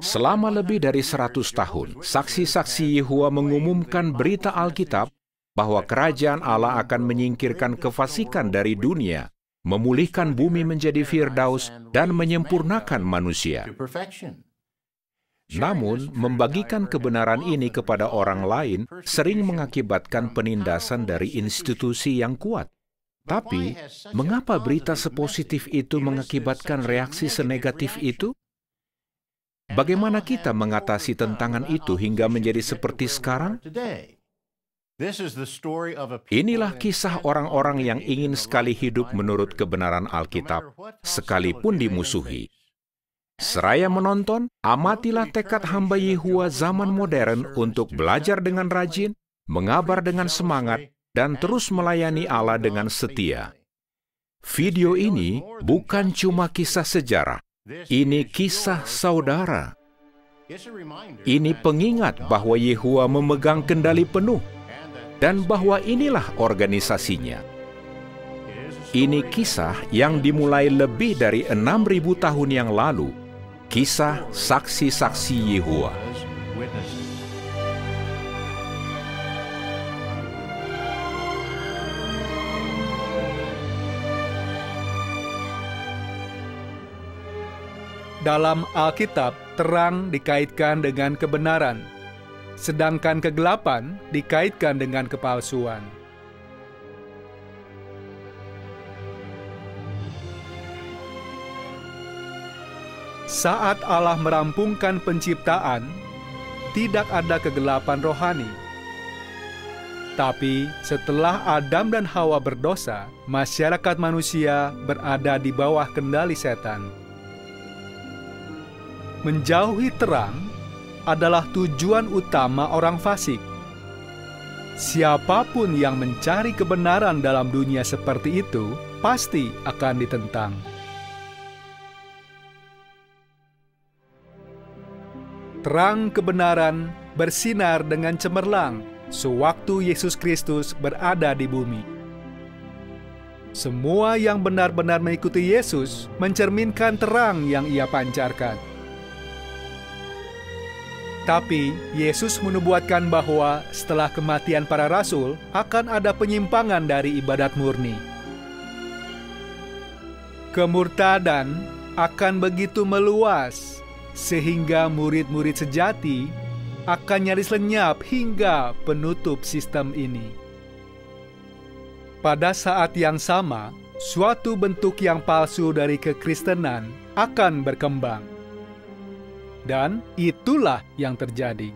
Selama lebih dari 100 tahun, saksi-saksi Yehova mengumumkan berita Alkitab bahwa kerajaan Allah akan menyingkirkan kefasikan dari dunia, memulihkan bumi menjadi Firdaus, dan menyempurnakan manusia. Namun, membagikan kebenaran ini kepada orang lain sering mengakibatkan penindasan dari institusi yang kuat. Tapi, mengapa berita sepositif itu mengakibatkan reaksi senegatif itu? Bagaimana kita mengatasi tantangan itu hingga menjadi seperti sekarang? Inilah kisah orang-orang yang ingin sekali hidup menurut kebenaran Alkitab, sekalipun dimusuhi. Seraya menonton, amatilah tekad hamba Yehova zaman modern untuk belajar dengan rajin, mengabar dengan semangat, dan terus melayani Allah dengan setia. Video ini bukan cuma kisah sejarah, ini kisah saudara. Ini pengingat bahwa Yehova memegang kendali penuh, dan bahwa inilah organisasinya. Ini kisah yang dimulai lebih dari 6.000 tahun yang lalu, kisah saksi-saksi Yehova. Dalam Alkitab, terang dikaitkan dengan kebenaran, sedangkan kegelapan dikaitkan dengan kepalsuan. Saat Allah merampungkan penciptaan, tidak ada kegelapan rohani. Tapi setelah Adam dan Hawa berdosa, masyarakat manusia berada di bawah kendali setan. Menjauhi terang adalah tujuan utama orang fasik. Siapapun yang mencari kebenaran dalam dunia seperti itu, pasti akan ditentang. Terang kebenaran bersinar dengan cemerlang sewaktu Yesus Kristus berada di bumi. Semua yang benar-benar mengikuti Yesus mencerminkan terang yang Ia pancarkan. Tapi, Yesus menubuatkan bahwa setelah kematian para rasul, akan ada penyimpangan dari ibadat murni. Kemurtadan akan begitu meluas, sehingga murid-murid sejati akan nyaris lenyap hingga penutup sistem ini. Pada saat yang sama, suatu bentuk yang palsu dari kekristenan akan berkembang. Dan itulah yang terjadi.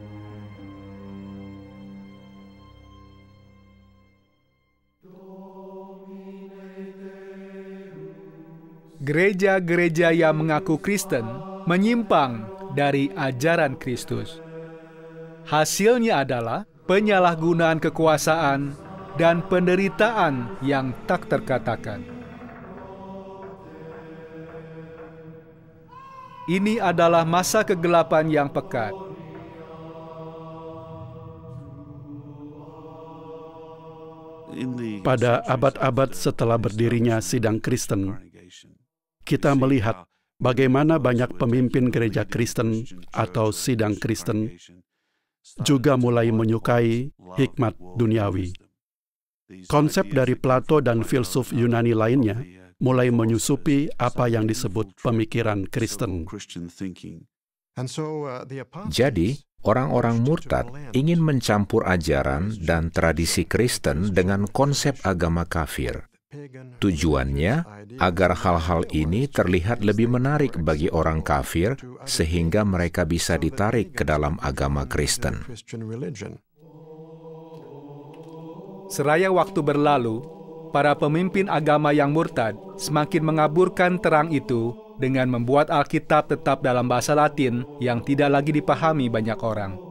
Gereja-gereja yang mengaku Kristen menyimpang dari ajaran Kristus. Hasilnya adalah penyalahgunaan kekuasaan dan penderitaan yang tak terkatakan. Ini adalah masa kegelapan yang pekat. Pada abad-abad setelah berdirinya sidang Kristen, kita melihat bagaimana banyak pemimpin gereja Kristen atau sidang Kristen juga mulai menyukai hikmat duniawi. Konsep dari Plato dan filsuf Yunani lainnya mulai menyusupi apa yang disebut pemikiran Kristen. Jadi, orang-orang murtad ingin mencampur ajaran dan tradisi Kristen dengan konsep agama kafir. Tujuannya agar hal-hal ini terlihat lebih menarik bagi orang kafir, sehingga mereka bisa ditarik ke dalam agama Kristen. Seraya waktu berlalu, para pemimpin agama yang murtad semakin mengaburkan terang itu dengan membuat Alkitab tetap dalam bahasa Latin yang tidak lagi dipahami banyak orang.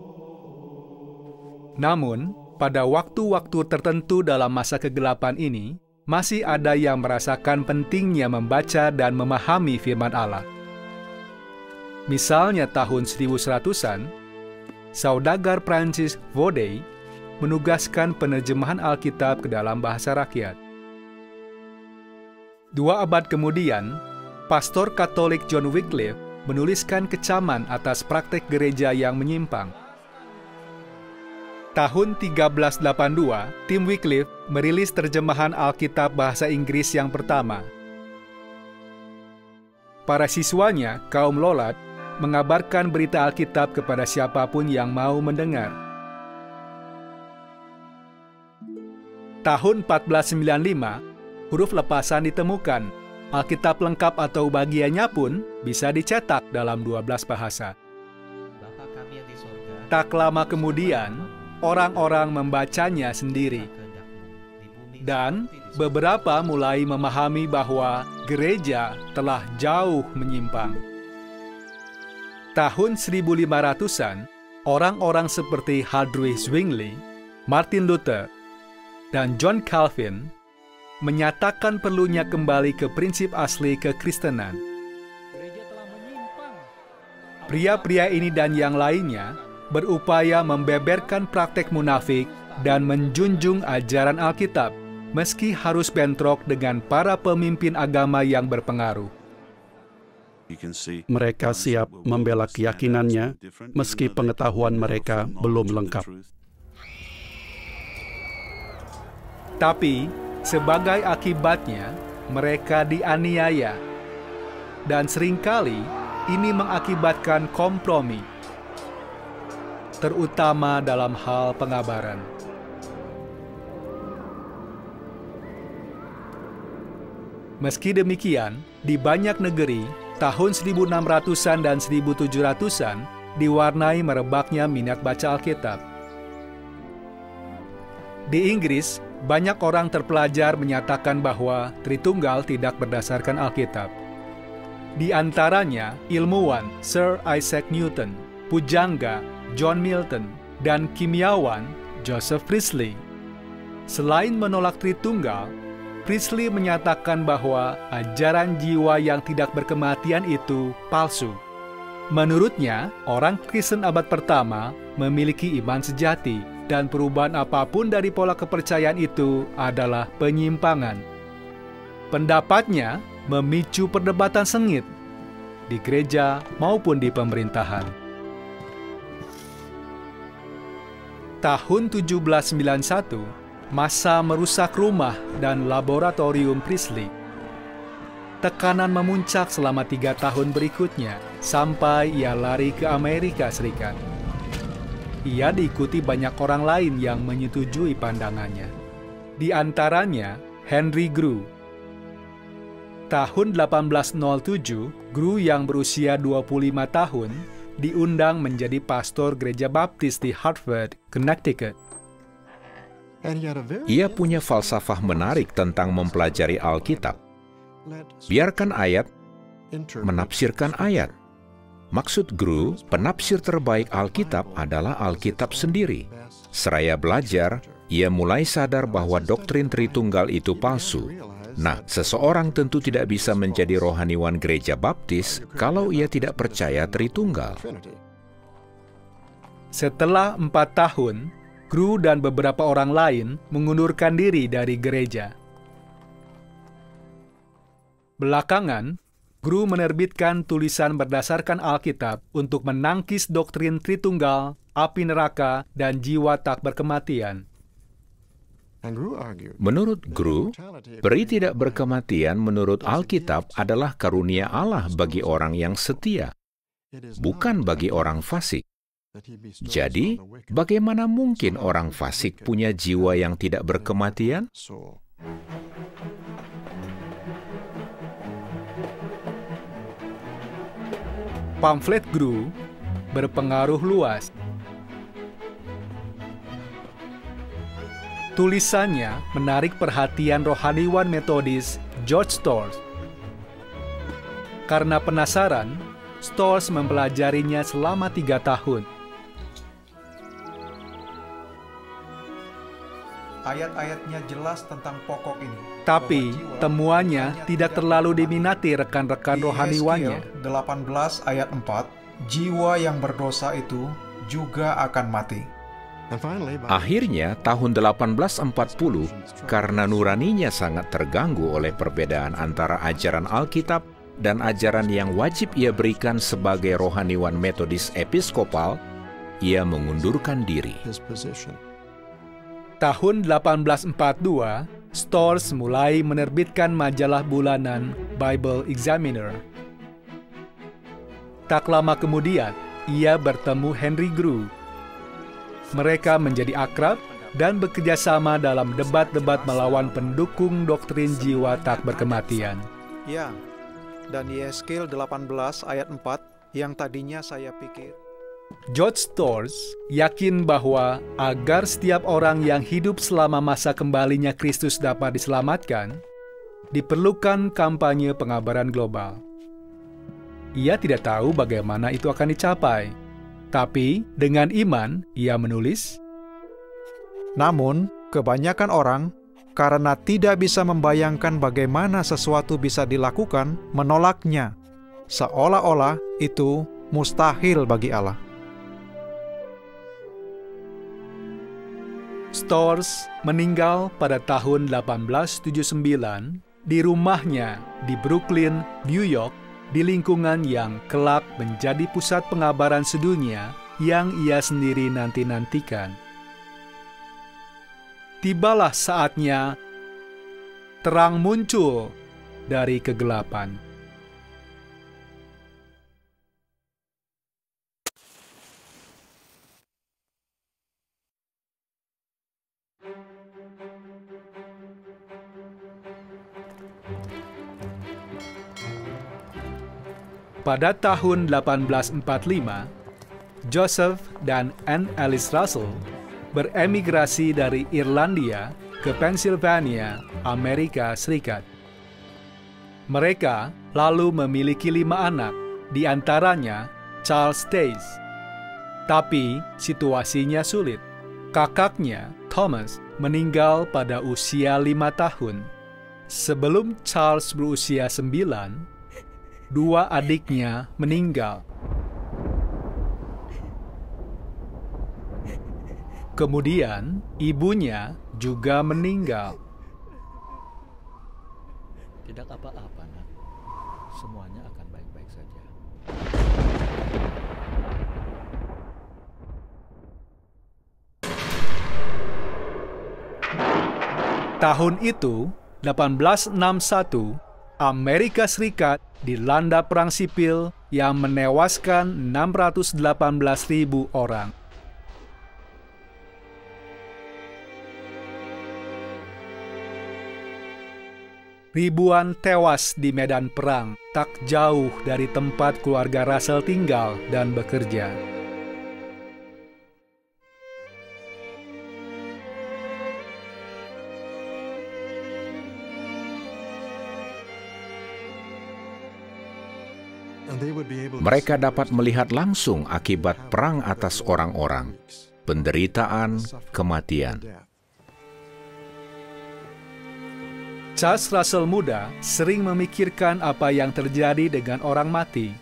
Namun, pada waktu-waktu tertentu dalam masa kegelapan ini, masih ada yang merasakan pentingnya membaca dan memahami firman Allah. Misalnya tahun 1100-an, saudagar Prancis Vaudey menugaskan penerjemahan Alkitab ke dalam bahasa rakyat. 2 abad kemudian, pastor Katolik John Wycliffe menuliskan kecaman atas praktek gereja yang menyimpang. Tahun 1382, Tim Wycliffe merilis terjemahan Alkitab bahasa Inggris yang pertama. Para siswanya, kaum Lollard, mengabarkan berita Alkitab kepada siapapun yang mau mendengar. Tahun 1495, huruf lepasan ditemukan. Alkitab lengkap atau bagiannya pun bisa dicetak dalam 12 bahasa. Bapa kami yang di sorga, Tak lama kemudian, orang-orang membacanya sendiri. Dan beberapa mulai memahami bahwa gereja telah jauh menyimpang. Tahun 1500-an, orang-orang seperti Hardwigh Zwingli, Martin Luther, dan John Calvin menyatakan perlunya kembali ke prinsip asli kekristenan. Pria-pria ini dan yang lainnya berupaya membeberkan praktek munafik dan menjunjung ajaran Alkitab, meski harus bentrok dengan para pemimpin agama yang berpengaruh. Mereka siap membela keyakinannya, meski pengetahuan mereka belum lengkap. Tapi, sebagai akibatnya, mereka dianiaya. Dan seringkali, ini mengakibatkan kompromi, terutama dalam hal pengabaran. Meski demikian, di banyak negeri, tahun 1600-an dan 1700-an diwarnai merebaknya minat baca Alkitab. Di Inggris, banyak orang terpelajar menyatakan bahwa Tritunggal tidak berdasarkan Alkitab. Di antaranya ilmuwan Sir Isaac Newton, pujangga John Milton, dan kimiawan Joseph Priestley. Selain menolak Tritunggal, Priestley menyatakan bahwa ajaran jiwa yang tidak berkematian itu palsu. Menurutnya, orang Kristen abad pertama memiliki iman sejati, dan perubahan apapun dari pola kepercayaan itu adalah penyimpangan. Pendapatnya memicu perdebatan sengit di gereja maupun di pemerintahan. Tahun 1791, massa merusak rumah dan laboratorium Priestley. Tekanan memuncak selama 3 tahun berikutnya, sampai ia lari ke Amerika Serikat. Ia diikuti banyak orang lain yang menyetujui pandangannya. Di antaranya, Henry Grew. Tahun 1807, Grew yang berusia 25 tahun diundang menjadi pastor gereja baptis di Hartford, Connecticut. Ia punya falsafah menarik tentang mempelajari Alkitab. Biarkan ayat menafsirkan ayat. Maksud Grew, penafsir terbaik Alkitab adalah Alkitab sendiri. Seraya belajar, ia mulai sadar bahwa doktrin Tritunggal itu palsu. Nah, seseorang tentu tidak bisa menjadi rohaniwan gereja baptis kalau ia tidak percaya Tritunggal. Setelah 4 tahun, Grew dan beberapa orang lain mengundurkan diri dari gereja. Belakangan, Grew menerbitkan tulisan berdasarkan Alkitab untuk menangkis doktrin Tritunggal, api neraka, dan jiwa tak berkematian. Menurut Grew, peri tidak berkematian menurut Alkitab adalah karunia Allah bagi orang yang setia, bukan bagi orang fasik. Jadi, bagaimana mungkin orang fasik punya jiwa yang tidak berkematian? Pamflet Grew berpengaruh luas. Tulisannya menarik perhatian rohaniwan Metodis George Storrs. Karena penasaran, Storrs mempelajarinya selama 3 tahun. Ayat-ayatnya jelas tentang pokok ini. Tapi temuannya tidak terlalu diminati rekan-rekan rohaniwannya. 18 ayat 4, jiwa yang berdosa itu juga akan mati. Akhirnya, tahun 1840, karena nuraninya sangat terganggu oleh perbedaan antara ajaran Alkitab dan ajaran yang wajib ia berikan sebagai rohaniwan Metodis Episkopal, ia mengundurkan diri. Tahun 1842, Storrs mulai menerbitkan majalah bulanan Bible Examiner. Tak lama kemudian, ia bertemu Henry Grew. Mereka menjadi akrab dan bekerja sama dalam debat-debat melawan pendukung doktrin jiwa tak berkematian. Ya, dan Yeskil 18 ayat 4 yang tadinya saya pikir. George Storrs yakin bahwa agar setiap orang yang hidup selama masa kembalinya Kristus dapat diselamatkan, diperlukan kampanye pengabaran global. Ia tidak tahu bagaimana itu akan dicapai, tapi dengan iman ia menulis, Namun, kebanyakan orang, karena tidak bisa membayangkan bagaimana sesuatu bisa dilakukan, menolaknya, seolah-olah itu mustahil bagi Allah. Storrs meninggal pada tahun 1879 di rumahnya di Brooklyn, New York, di lingkungan yang kelak menjadi pusat pengabaran sedunia yang ia sendiri nanti-nantikan. Tibalah saatnya terang muncul dari kegelapan. Pada tahun 1845, Joseph dan Anne Alice Russell beremigrasi dari Irlandia ke Pennsylvania, Amerika Serikat. Mereka lalu memiliki 5 anak, di antaranya Charles Taze. Tapi situasinya sulit. Kakaknya, Thomas, meninggal pada usia 5 tahun. Sebelum Charles berusia 9, 2 adiknya meninggal. Kemudian, ibunya juga meninggal. Tidak apa-apa, Nak. Semuanya akan baik-baik saja. Tahun itu, 1861, Amerika Serikat dilanda perang sipil yang menewaskan 618.000 orang. Ribuan tewas di medan perang tak jauh dari tempat keluarga Russell tinggal dan bekerja. Mereka dapat melihat langsung akibat perang atas orang-orang, penderitaan, kematian. Charles Russell muda sering memikirkan apa yang terjadi dengan orang mati.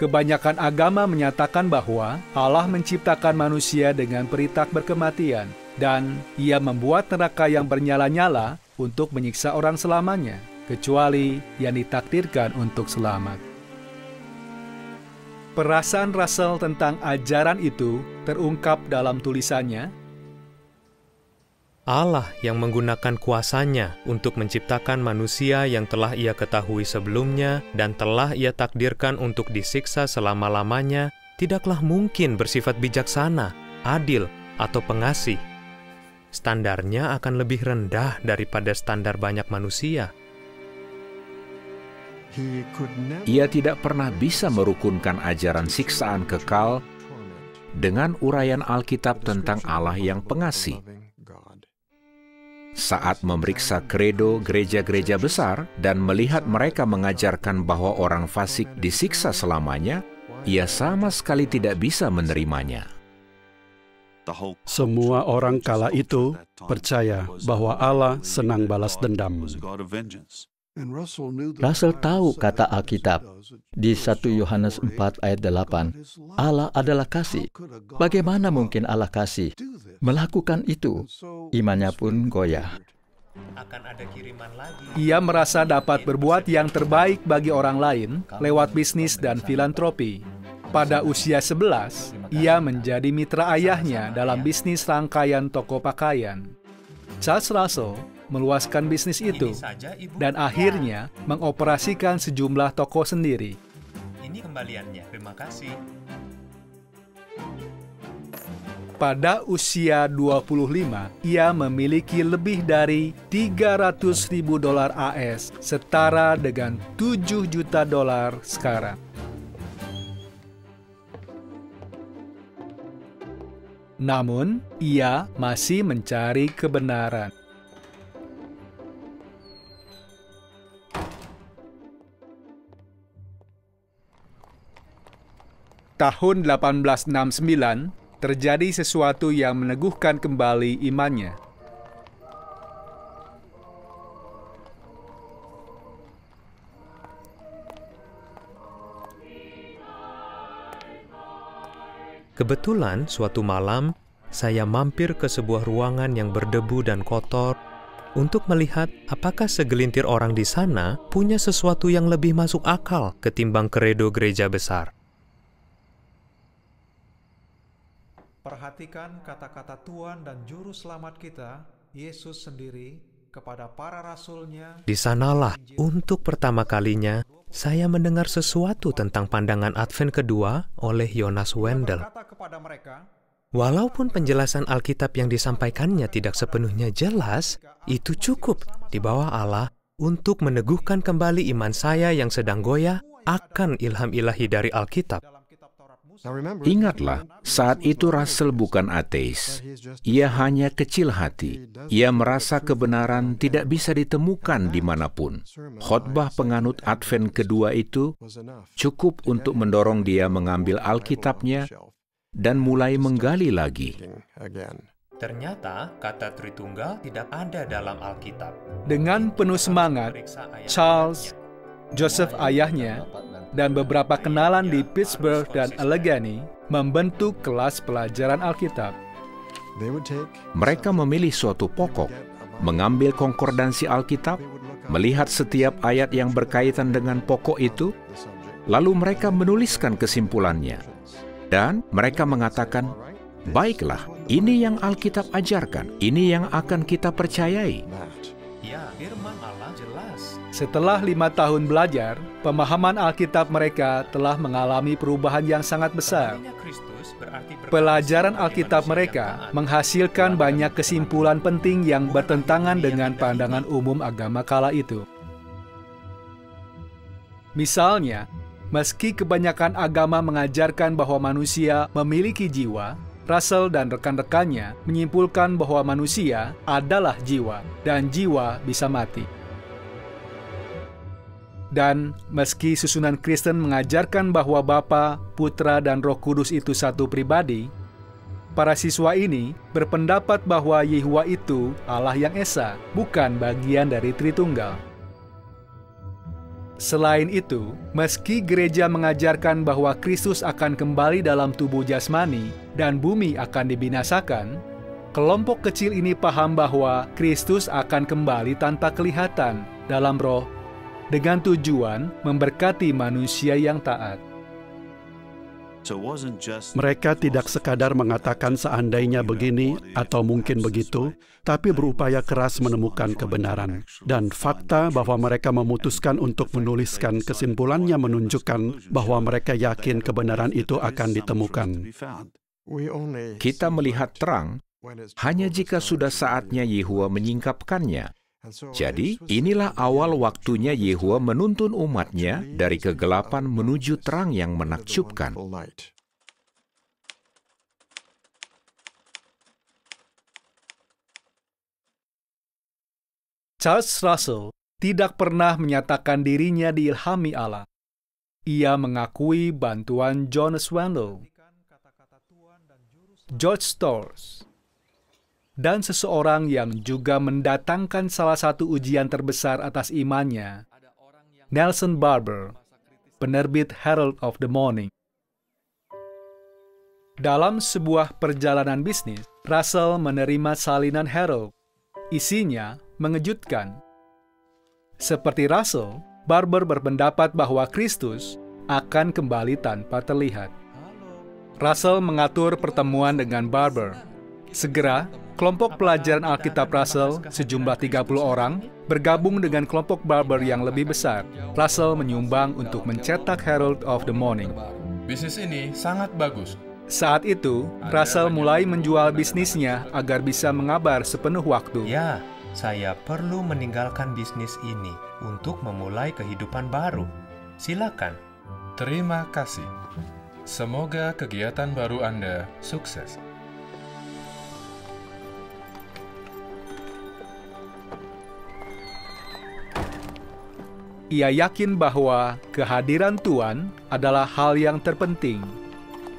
Kebanyakan agama menyatakan bahwa Allah menciptakan manusia dengan peritak berkematian, dan Ia membuat neraka yang bernyala-nyala untuk menyiksa orang selamanya, kecuali yang ditakdirkan untuk selamat. Perasaan Russell tentang ajaran itu terungkap dalam tulisannya, Allah yang menggunakan kuasanya untuk menciptakan manusia yang telah Ia ketahui sebelumnya dan telah Ia takdirkan untuk disiksa selama-lamanya, tidaklah mungkin bersifat bijaksana, adil, atau pengasih. Standarnya akan lebih rendah daripada standar banyak manusia. Ia tidak pernah bisa merukunkan ajaran siksaan kekal dengan uraian Alkitab tentang Allah yang pengasih. Saat memeriksa kredo gereja-gereja besar dan melihat mereka mengajarkan bahwa orang fasik disiksa selamanya, ia sama sekali tidak bisa menerimanya. Semua orang kala itu percaya bahwa Allah senang balas dendam. Russell tahu kata Alkitab di 1 Yohanes 4 ayat 8, Allah adalah kasih. Bagaimana mungkin Allah kasih melakukan itu? Imannya pun goyah. akan ada kiriman lagi. Ia merasa dapat berbuat yang terbaik bagi orang lain lewat bisnis dan filantropi. Pada usia 11, ia menjadi mitra ayahnya dalam bisnis rangkaian toko pakaian. Charles Russell meluaskan bisnis itu dan akhirnya mengoperasikan sejumlah toko sendiri. Ini kembaliannya. Terima kasih. Pada usia 25, ia memiliki lebih dari $300.000 AS, setara dengan $7 juta sekarang. Namun, ia masih mencari kebenaran. Tahun 1869, terjadi sesuatu yang meneguhkan kembali imannya. Kebetulan suatu malam, saya mampir ke sebuah ruangan yang berdebu dan kotor untuk melihat apakah segelintir orang di sana punya sesuatu yang lebih masuk akal ketimbang kredo gereja besar. Perhatikan kata-kata Tuhan dan Juru Selamat kita, Yesus sendiri, kepada para rasul-Nya. Di sanalah, untuk pertama kalinya, saya mendengar sesuatu tentang pandangan Advent kedua oleh Jonas Wendell. Berkata kepada mereka, Walaupun penjelasan Alkitab yang disampaikannya tidak sepenuhnya jelas, itu cukup di bawah Allah untuk meneguhkan kembali iman saya yang sedang goyah akan ilham ilahi dari Alkitab. Ingatlah, saat itu Russell bukan ateis. Ia hanya kecil hati. Ia merasa kebenaran tidak bisa ditemukan dimanapun. Khotbah penganut Advent kedua itu cukup untuk mendorong dia mengambil Alkitabnya dan mulai menggali lagi. Ternyata kata Tritunggal tidak ada dalam Alkitab. Dengan penuh semangat, Charles, Joseph ayahnya, dan beberapa kenalan di Pittsburgh dan Allegheny membentuk kelas pelajaran Alkitab. Mereka memilih suatu pokok, mengambil konkordansi Alkitab, melihat setiap ayat yang berkaitan dengan pokok itu, lalu mereka menuliskan kesimpulannya. Dan mereka mengatakan, baiklah, ini yang Alkitab ajarkan, ini yang akan kita percayai. Ya, firman Allah jelas. Setelah 5 tahun belajar, pemahaman Alkitab mereka telah mengalami perubahan yang sangat besar. Pelajaran Alkitab mereka menghasilkan banyak kesimpulan penting yang bertentangan dengan pandangan umum agama kala itu. Misalnya, meski kebanyakan agama mengajarkan bahwa manusia memiliki jiwa, Russell dan rekan-rekannya menyimpulkan bahwa manusia adalah jiwa, dan jiwa bisa mati. Dan meski susunan Kristen mengajarkan bahwa Bapa, Putra, dan Roh Kudus itu satu pribadi, para siswa ini berpendapat bahwa Yehuwa itu Allah yang Esa, bukan bagian dari Tritunggal. Selain itu, meski gereja mengajarkan bahwa Kristus akan kembali dalam tubuh jasmani dan bumi akan dibinasakan, kelompok kecil ini paham bahwa Kristus akan kembali tanpa kelihatan dalam roh dengan tujuan memberkati manusia yang taat. Mereka tidak sekadar mengatakan seandainya begini atau mungkin begitu, tapi berupaya keras menemukan kebenaran. Dan fakta bahwa mereka memutuskan untuk menuliskan kesimpulannya menunjukkan bahwa mereka yakin kebenaran itu akan ditemukan. Kita melihat terang hanya jika sudah saatnya Yehuwa menyingkapkannya. Jadi, inilah awal waktunya Yehuwa menuntun umatnya dari kegelapan menuju terang yang menakjubkan. Charles Russell tidak pernah menyatakan dirinya diilhami Allah. Ia mengakui bantuan Jonas Wendell, George Storrs, dan seseorang yang juga mendatangkan salah satu ujian terbesar atas imannya, Nelson Barber, penerbit Herald of the Morning. Dalam sebuah perjalanan bisnis, Russell menerima salinan Herald Isinya mengejutkan. Seperti Russell, Barber berpendapat bahwa Kristus akan kembali tanpa terlihat. Russell mengatur pertemuan dengan Barber. Segera, kelompok pelajaran Alkitab Russell, sejumlah 30 orang, bergabung dengan kelompok Barber yang lebih besar. Russell menyumbang untuk mencetak Herald of the Morning. Bisnis ini sangat bagus. Saat itu, Russell mulai menjual bisnisnya agar bisa mengabar sepenuh waktu. Ya, saya perlu meninggalkan bisnis ini untuk memulai kehidupan baru. Silakan. Terima kasih. Semoga kegiatan baru Anda sukses. Ia yakin bahwa kehadiran Tuhan adalah hal yang terpenting.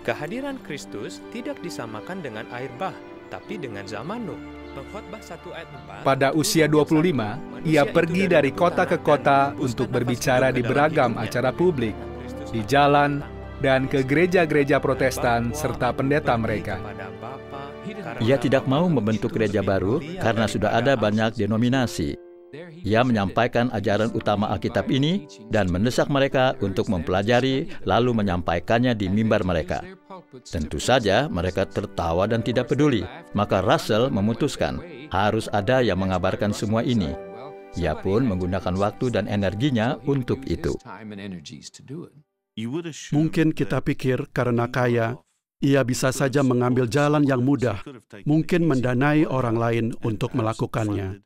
Kehadiran Kristus tidak disamakan dengan air bah, tapi dengan zaman Nuh. Pengkhotbah 1 ayat 4. Pada usia 25, ia pergi dari kota ke kota untuk berbicara di beragam acara publik, di jalan, dan ke gereja-gereja Protestan serta pendeta mereka. Ia tidak mau membentuk gereja baru karena sudah ada banyak denominasi. Ia menyampaikan ajaran utama Alkitab ini dan mendesak mereka untuk mempelajari lalu menyampaikannya di mimbar mereka. Tentu saja mereka tertawa dan tidak peduli. Maka Russell memutuskan harus ada yang mengabarkan semua ini. Ia pun menggunakan waktu dan energinya untuk itu. Mungkin kita pikir karena kaya, ia bisa saja mengambil jalan yang mudah, mungkin mendanai orang lain untuk melakukannya.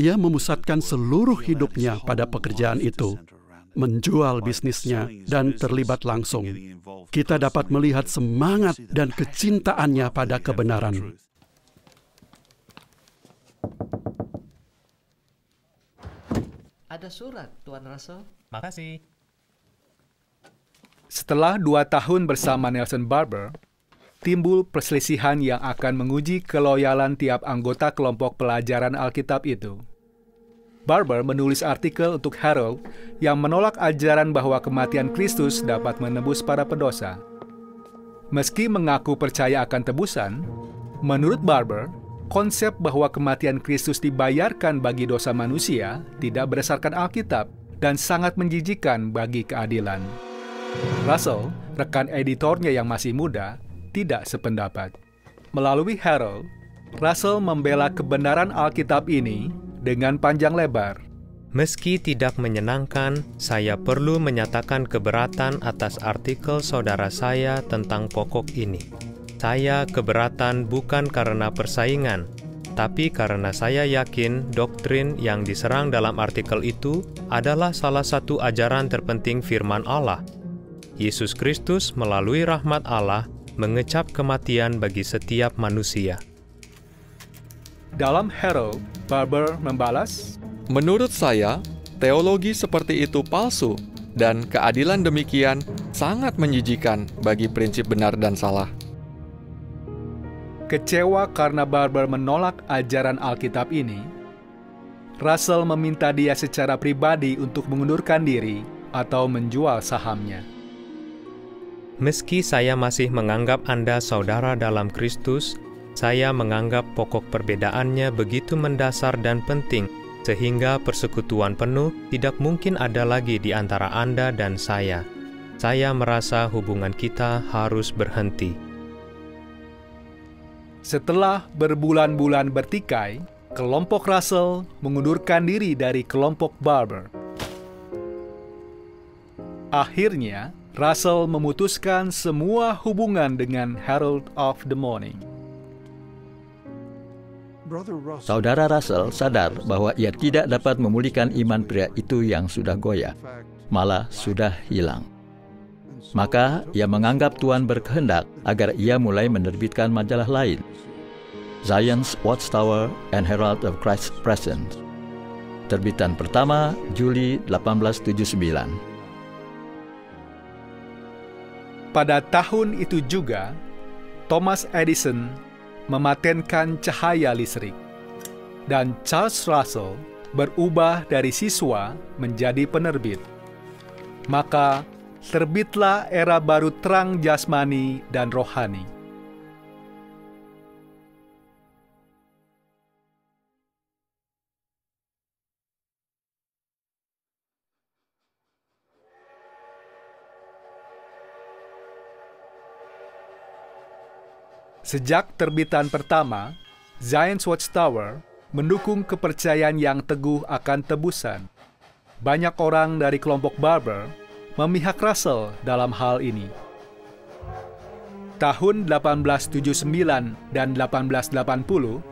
Ia memusatkan seluruh hidupnya pada pekerjaan itu, menjual bisnisnya, dan terlibat langsung. Kita dapat melihat semangat dan kecintaannya pada kebenaran. Ada surat, Tuan Russell. Makasih. Setelah 2 tahun bersama Nelson Barber, timbul perselisihan yang akan menguji keloyalan tiap anggota kelompok pelajaran Alkitab itu. Barber menulis artikel untuk Herald yang menolak ajaran bahwa kematian Kristus dapat menebus para pendosa. Meski mengaku percaya akan tebusan, menurut Barber, konsep bahwa kematian Kristus dibayarkan bagi dosa manusia tidak berdasarkan Alkitab dan sangat menjijikkan bagi keadilan. Russell, rekan editornya yang masih muda, tidak sependapat. Melalui Herald, Russell membela kebenaran Alkitab ini dengan panjang lebar. Meski tidak menyenangkan, saya perlu menyatakan keberatan atas artikel saudara saya tentang pokok ini. Saya keberatan bukan karena persaingan, tapi karena saya yakin doktrin yang diserang dalam artikel itu adalah salah satu ajaran terpenting firman Allah. Yesus Kristus melalui rahmat Allah mengecap kematian bagi setiap manusia. Dalam Herald, Barber membalas, "Menurut saya, teologi seperti itu palsu, dan keadilan demikian sangat menjijikan bagi prinsip benar dan salah." Kecewa karena Barber menolak ajaran Alkitab ini, Russell meminta dia secara pribadi untuk mengundurkan diri atau menjual sahamnya. Meski saya masih menganggap Anda saudara dalam Kristus, saya menganggap pokok perbedaannya begitu mendasar dan penting, sehingga persekutuan penuh tidak mungkin ada lagi di antara Anda dan saya. Saya merasa hubungan kita harus berhenti. Setelah berbulan-bulan bertikai, kelompok Russell mengundurkan diri dari kelompok Barber. Akhirnya, Russell memutuskan semua hubungan dengan Herald of the Morning. Saudara Russell sadar bahwa ia tidak dapat memulihkan iman pria itu yang sudah goyah, malah sudah hilang. Maka ia menganggap Tuhan berkehendak agar ia mulai menerbitkan majalah lain, Zion's Watchtower and Herald of Christ Present. Terbitan pertama Juli 1879. Pada tahun itu juga, Thomas Edison mematenkan cahaya listrik, dan Charles Russell berubah dari siswa menjadi penerbit. Maka terbitlah era baru terang jasmani dan rohani. Sejak terbitan pertama, Zion's Watchtower mendukung kepercayaan yang teguh akan tebusan. Banyak orang dari kelompok Barber memihak Russell dalam hal ini. Tahun 1879 dan 1880,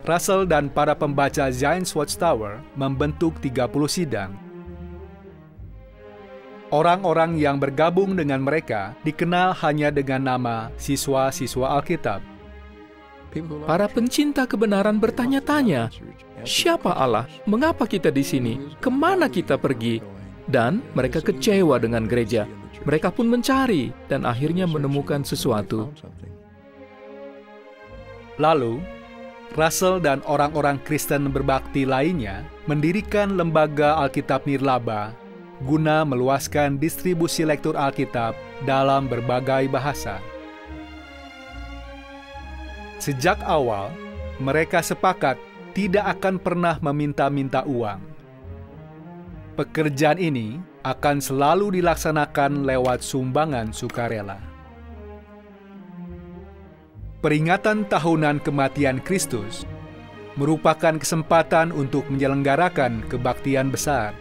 Russell dan para pembaca Zion's Watchtower membentuk 30 sidang. Orang-orang yang bergabung dengan mereka dikenal hanya dengan nama siswa-siswa Alkitab. Para pencinta kebenaran bertanya-tanya, siapa Allah? Mengapa kita di sini? Kemana kita pergi? Dan mereka kecewa dengan gereja. Mereka pun mencari dan akhirnya menemukan sesuatu. Lalu, Russell dan orang-orang Kristen berbakti lainnya mendirikan lembaga Alkitab Nirlaba guna meluaskan distribusi lektur Alkitab dalam berbagai bahasa. Sejak awal, mereka sepakat tidak akan pernah meminta-minta uang. Pekerjaan ini akan selalu dilaksanakan lewat sumbangan sukarela. Peringatan tahunan kematian Kristus merupakan kesempatan untuk menyelenggarakan kebaktian besar.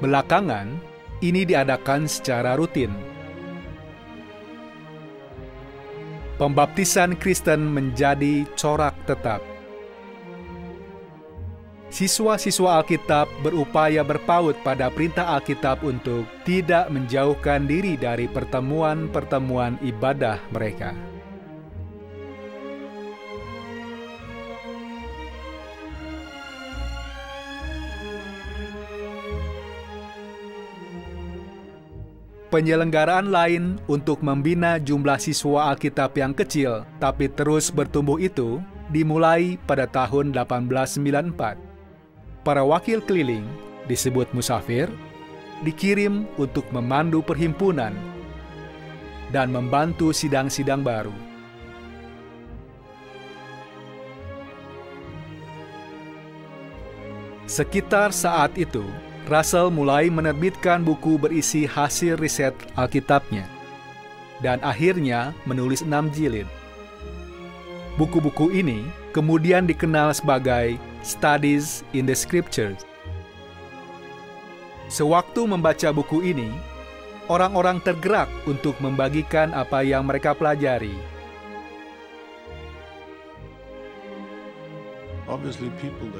Belakangan, ini diadakan secara rutin. Pembaptisan Kristen menjadi corak tetap. Siswa-siswa Alkitab berupaya berpaut pada perintah Alkitab untuk tidak menjauhkan diri dari pertemuan-pertemuan ibadah mereka. Penyelenggaraan lain untuk membina jumlah siswa Alkitab yang kecil tapi terus bertumbuh itu dimulai pada tahun 1894. Para wakil keliling, disebut musafir, dikirim untuk memandu perhimpunan dan membantu sidang-sidang baru. Sekitar saat itu, Russell mulai menerbitkan buku berisi hasil riset Alkitabnya, dan akhirnya menulis 6 jilid. Buku-buku ini kemudian dikenal sebagai Studies in the Scriptures. Sewaktu membaca buku ini, orang-orang tergerak untuk membagikan apa yang mereka pelajari.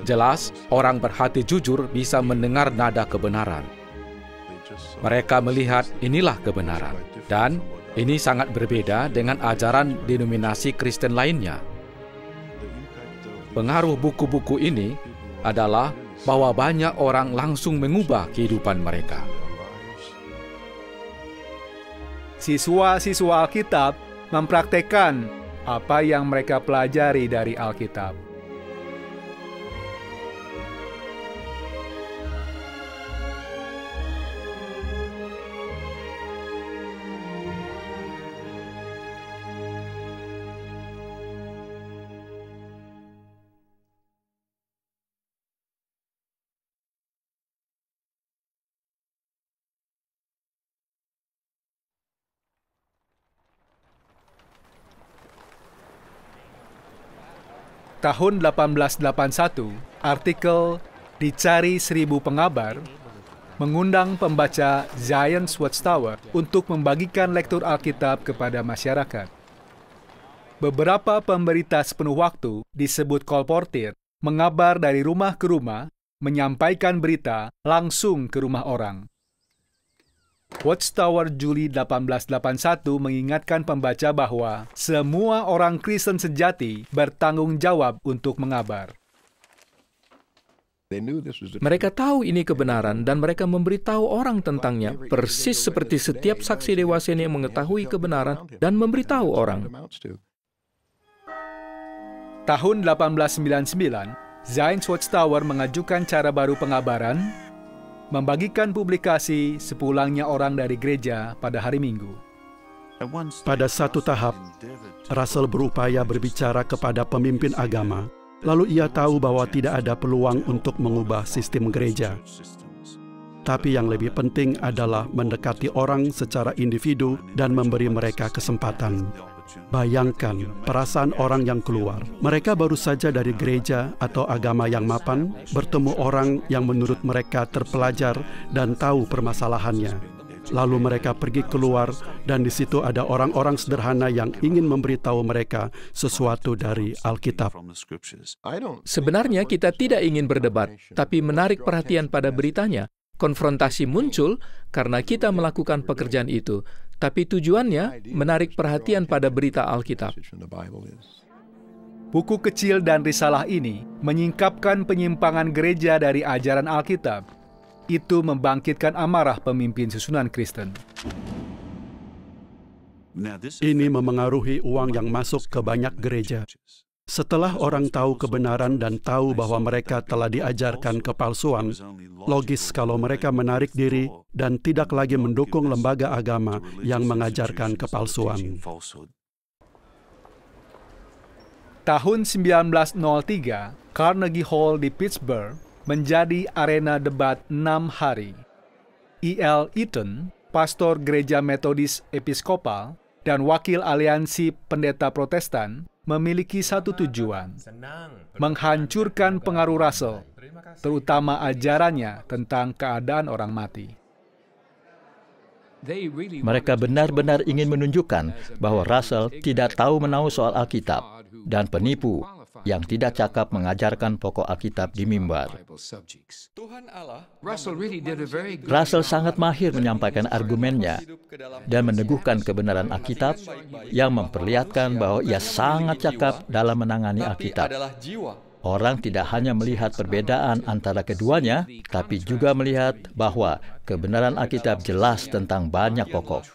Jelas, orang berhati jujur bisa mendengar nada kebenaran. Mereka melihat inilah kebenaran, dan ini sangat berbeda dengan ajaran denominasi Kristen lainnya. Pengaruh buku-buku ini adalah bahwa banyak orang langsung mengubah kehidupan mereka. Siswa-siswa Alkitab mempraktekkan apa yang mereka pelajari dari Alkitab. Tahun 1881, artikel Dicari 1000 Pengabar mengundang pembaca Zion's Watchtower untuk membagikan lektur Alkitab kepada masyarakat. Beberapa pemberita sepenuh waktu, disebut kolportir, mengabar dari rumah ke rumah, menyampaikan berita langsung ke rumah orang. Watchtower Juli 1881 mengingatkan pembaca bahwa semua orang Kristen sejati bertanggung jawab untuk mengabar. Mereka tahu ini kebenaran dan mereka memberitahu orang tentangnya, persis seperti setiap saksi dewasa yang mengetahui kebenaran dan memberitahu orang. Tahun 1899, Zion's Watchtower mengajukan cara baru pengabaran, membagikan publikasi sepulangnya orang dari gereja pada hari Minggu. Pada satu tahap, Russell berupaya berbicara kepada pemimpin agama, lalu ia tahu bahwa tidak ada peluang untuk mengubah sistem gereja. Tapi yang lebih penting adalah mendekati orang secara individu dan memberi mereka kesempatan. Bayangkan perasaan orang yang keluar. Mereka baru saja dari gereja atau agama yang mapan, bertemu orang yang menurut mereka terpelajar dan tahu permasalahannya. Lalu mereka pergi keluar dan di situ ada orang-orang sederhana yang ingin memberitahu mereka sesuatu dari Alkitab. Sebenarnya kita tidak ingin berdebat, tapi menarik perhatian pada beritanya. Konfrontasi muncul karena kita melakukan pekerjaan itu, tapi tujuannya menarik perhatian pada berita Alkitab. Buku kecil dan risalah ini menyingkapkan penyimpangan gereja dari ajaran Alkitab. Itu membangkitkan amarah pemimpin susunan Kristen. Ini memengaruhi uang yang masuk ke banyak gereja. Setelah orang tahu kebenaran dan tahu bahwa mereka telah diajarkan kepalsuan, logis kalau mereka menarik diri dan tidak lagi mendukung lembaga agama yang mengajarkan kepalsuan. Tahun 1903, Carnegie Hall di Pittsburgh menjadi arena debat 6 hari. E.L. Eaton, pastor gereja Metodis Episkopal dan wakil aliansi pendeta Protestan, memiliki satu tujuan, menghancurkan pengaruh Russell, terutama ajarannya tentang keadaan orang mati. Mereka benar-benar ingin menunjukkan bahwa Russell tidak tahu menahu soal Alkitab dan penipu yang tidak cakap mengajarkan pokok Alkitab di mimbar. Russell sangat mahir menyampaikan argumennya dan meneguhkan kebenaran Alkitab yang memperlihatkan bahwa ia sangat cakap dalam menangani Alkitab. Orang tidak hanya melihat perbedaan antara keduanya, tapi juga melihat bahwa kebenaran Alkitab jelas tentang banyak pokok.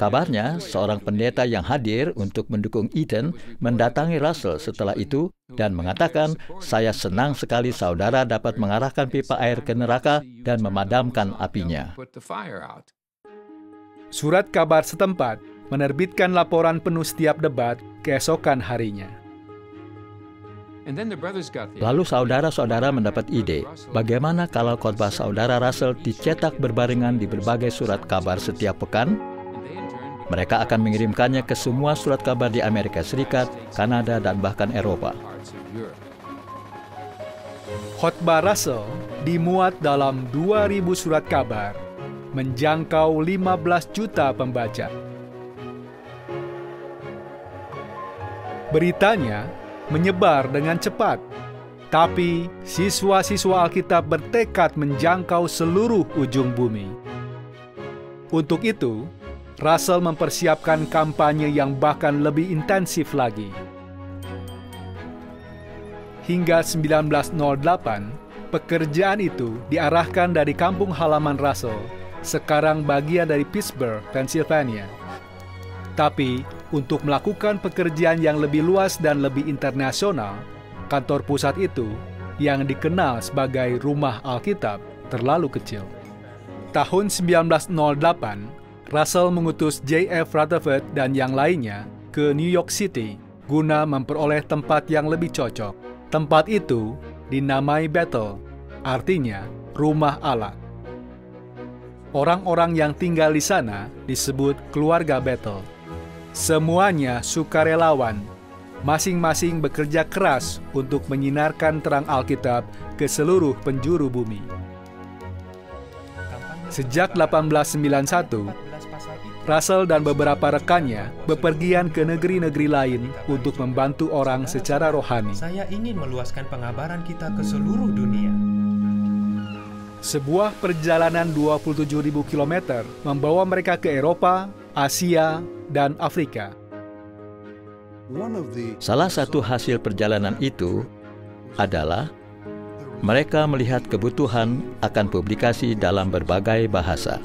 Kabarnya, seorang pendeta yang hadir untuk mendukung Eaton mendatangi Russell setelah itu dan mengatakan, "Saya senang sekali saudara dapat mengarahkan pipa air ke neraka dan memadamkan apinya." Surat kabar setempat menerbitkan laporan penuh setiap debat keesokan harinya. Lalu saudara-saudara mendapat ide, bagaimana kalau khotbah saudara Russell dicetak berbarengan di berbagai surat kabar setiap pekan? Mereka akan mengirimkannya ke semua surat kabar di Amerika Serikat, Kanada, dan bahkan Eropa. Khotbah Russell dimuat dalam 2.000 surat kabar, menjangkau 15 juta pembaca. Beritanya menyebar dengan cepat, tapi siswa-siswa Alkitab bertekad menjangkau seluruh ujung bumi. Untuk itu, Russell mempersiapkan kampanye yang bahkan lebih intensif lagi. Hingga 1908, pekerjaan itu diarahkan dari kampung halaman Russell, sekarang bagian dari Pittsburgh, Pennsylvania. Tapi, untuk melakukan pekerjaan yang lebih luas dan lebih internasional, kantor pusat itu, yang dikenal sebagai Rumah Alkitab, terlalu kecil. Tahun 1908, Russell mengutus J.F. Rutherford dan yang lainnya ke New York City guna memperoleh tempat yang lebih cocok. Tempat itu dinamai Bethel, artinya Rumah Allah. Orang-orang yang tinggal di sana disebut keluarga Bethel. Semuanya sukarelawan, masing-masing bekerja keras untuk menyinarkan terang Alkitab ke seluruh penjuru bumi. Sejak 1891, Russell dan beberapa rekannya bepergian ke negeri-negeri lain untuk membantu orang secara rohani. Saya ingin meluaskan pengabaran kita ke seluruh dunia. Sebuah perjalanan 27.000 km membawa mereka ke Eropa, Asia, dan Afrika. Salah satu hasil perjalanan itu adalah mereka melihat kebutuhan akan publikasi dalam berbagai bahasa.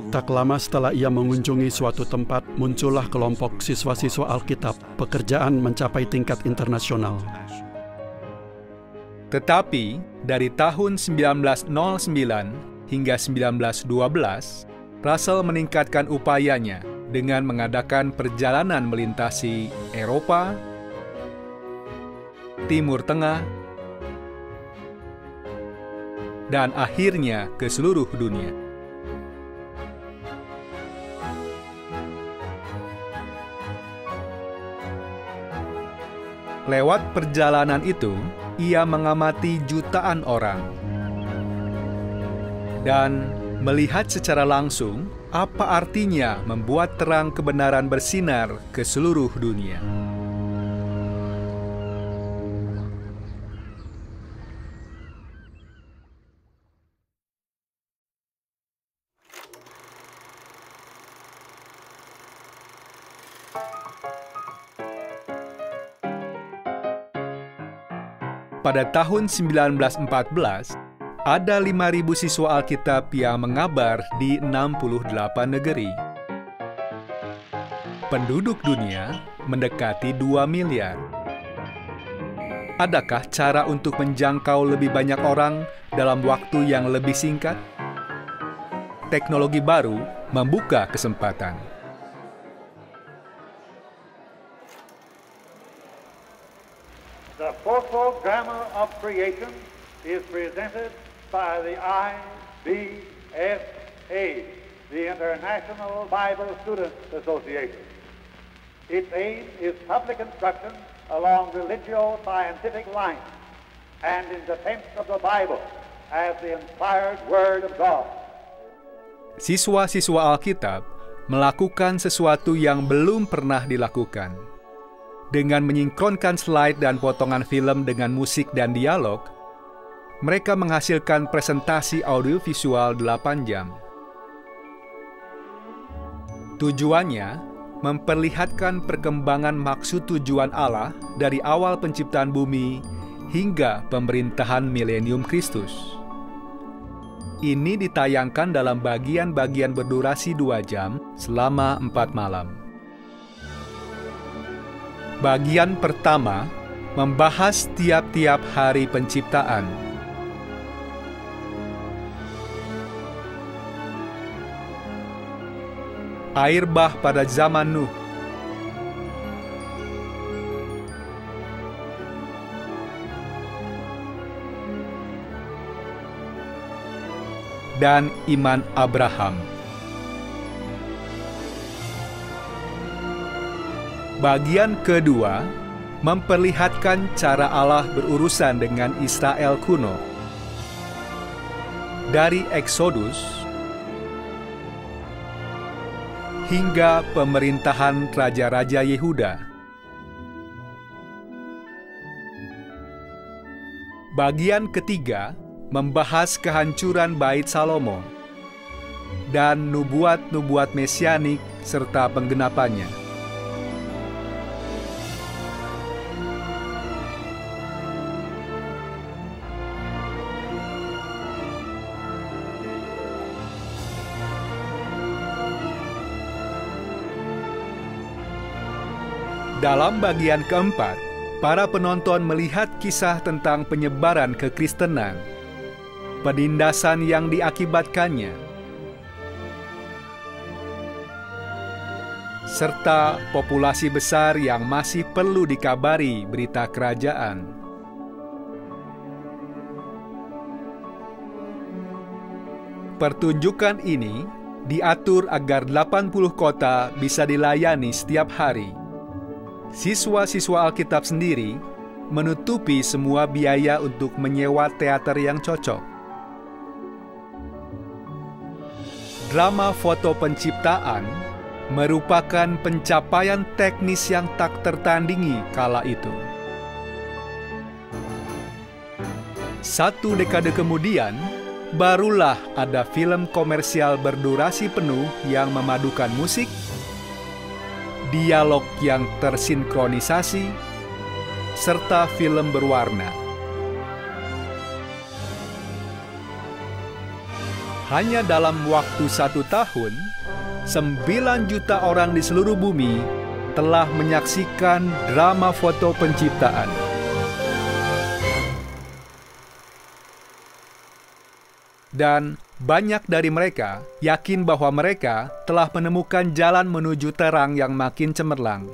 Tak lama setelah ia mengunjungi suatu tempat, muncullah kelompok siswa-siswa Alkitab. Pekerjaan mencapai tingkat internasional. Tetapi, dari tahun 1909 hingga 1912, Russell meningkatkan upayanya dengan mengadakan perjalanan melintasi Eropa, Timur Tengah, dan akhirnya ke seluruh dunia. Lewat perjalanan itu, ia mengamati jutaan orang dan melihat secara langsung apa artinya membuat terang kebenaran bersinar ke seluruh dunia. Pada tahun 1914, ada 5.000 siswa Alkitab yang mengabar di 68 negeri. Penduduk dunia mendekati 2 miliar. Adakah cara untuk menjangkau lebih banyak orang dalam waktu yang lebih singkat? Teknologi baru membuka kesempatan. The photogrammar of creation is presented by the IBSA, the International Bible Students Association. Its aim is public instruction along religio-scientific lines and in defense of the Bible as the inspired Word of God. Siswa-siswa Alkitab melakukan sesuatu yang belum pernah dilakukan. Dengan menyingkronkan slide dan potongan film dengan musik dan dialog, mereka menghasilkan presentasi audiovisual 8 jam. Tujuannya memperlihatkan perkembangan maksud tujuan Allah dari awal penciptaan bumi hingga pemerintahan milenium Kristus. Ini ditayangkan dalam bagian-bagian berdurasi 2 jam selama 4 malam. Bagian pertama membahas tiap-tiap hari penciptaan. Air bah pada zaman Nuh. Dan iman Abraham. Bagian kedua memperlihatkan cara Allah berurusan dengan Israel kuno. Dari Exodus hingga pemerintahan raja-raja Yehuda. Bagian ketiga membahas kehancuran Bait Salomo dan nubuat-nubuat mesianik serta penggenapannya. Dalam bagian keempat, para penonton melihat kisah tentang penyebaran kekristenan, penindasan yang diakibatkannya, serta populasi besar yang masih perlu dikabari berita kerajaan. Pertunjukan ini diatur agar 80 kota bisa dilayani setiap hari. Siswa-siswa Alkitab sendiri menutupi semua biaya untuk menyewa teater yang cocok. Drama foto penciptaan merupakan pencapaian teknis yang tak tertandingi kala itu. 1 dekade kemudian, barulah ada film komersial berdurasi penuh yang memadukan musik, dialog yang tersinkronisasi, serta film berwarna. Hanya dalam waktu 1 tahun, 9 juta orang di seluruh bumi telah menyaksikan drama foto penciptaan. Dan banyak dari mereka yakin bahwa mereka telah menemukan jalan menuju terang yang makin cemerlang.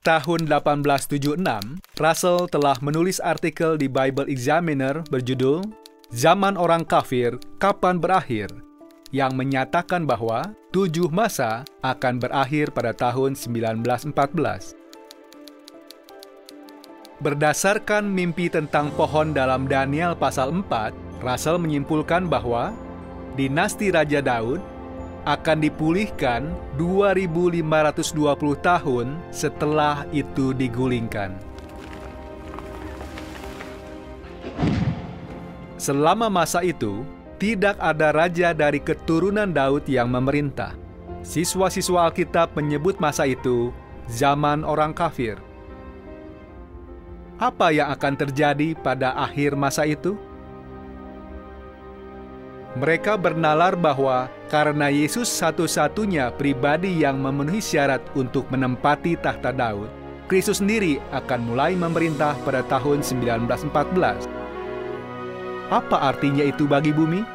Tahun 1876, Russell telah menulis artikel di Bible Examiner berjudul Zaman Orang Kafir, Kapan Berakhir?, yang menyatakan bahwa 7 masa akan berakhir pada tahun 1914. Berdasarkan mimpi tentang pohon dalam Daniel pasal 4, Russell menyimpulkan bahwa dinasti Raja Daud akan dipulihkan 2.520 tahun setelah itu digulingkan. Selama masa itu, tidak ada raja dari keturunan Daud yang memerintah. Siswa-siswa Alkitab menyebut masa itu zaman orang kafir. Apa yang akan terjadi pada akhir masa itu? Mereka bernalar bahwa karena Yesus satu-satunya pribadi yang memenuhi syarat untuk menempati tahta Daud, Kristus sendiri akan mulai memerintah pada tahun 1914. Apa artinya itu bagi bumi?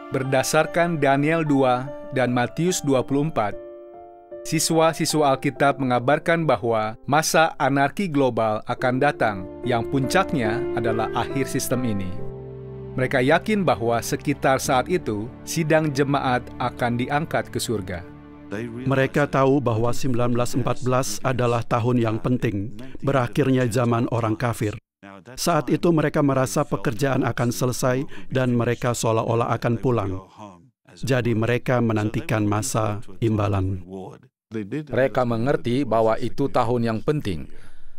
Berdasarkan Daniel 2 dan Matius 24, siswa-siswa Alkitab mengabarkan bahwa masa anarki global akan datang, yang puncaknya adalah akhir sistem ini. Mereka yakin bahwa sekitar saat itu, sidang jemaat akan diangkat ke surga. Mereka tahu bahwa 1914 adalah tahun yang penting, berakhirnya zaman orang kafir. Saat itu mereka merasa pekerjaan akan selesai dan mereka seolah-olah akan pulang. Jadi mereka menantikan masa imbalan. Mereka mengerti bahwa itu tahun yang penting.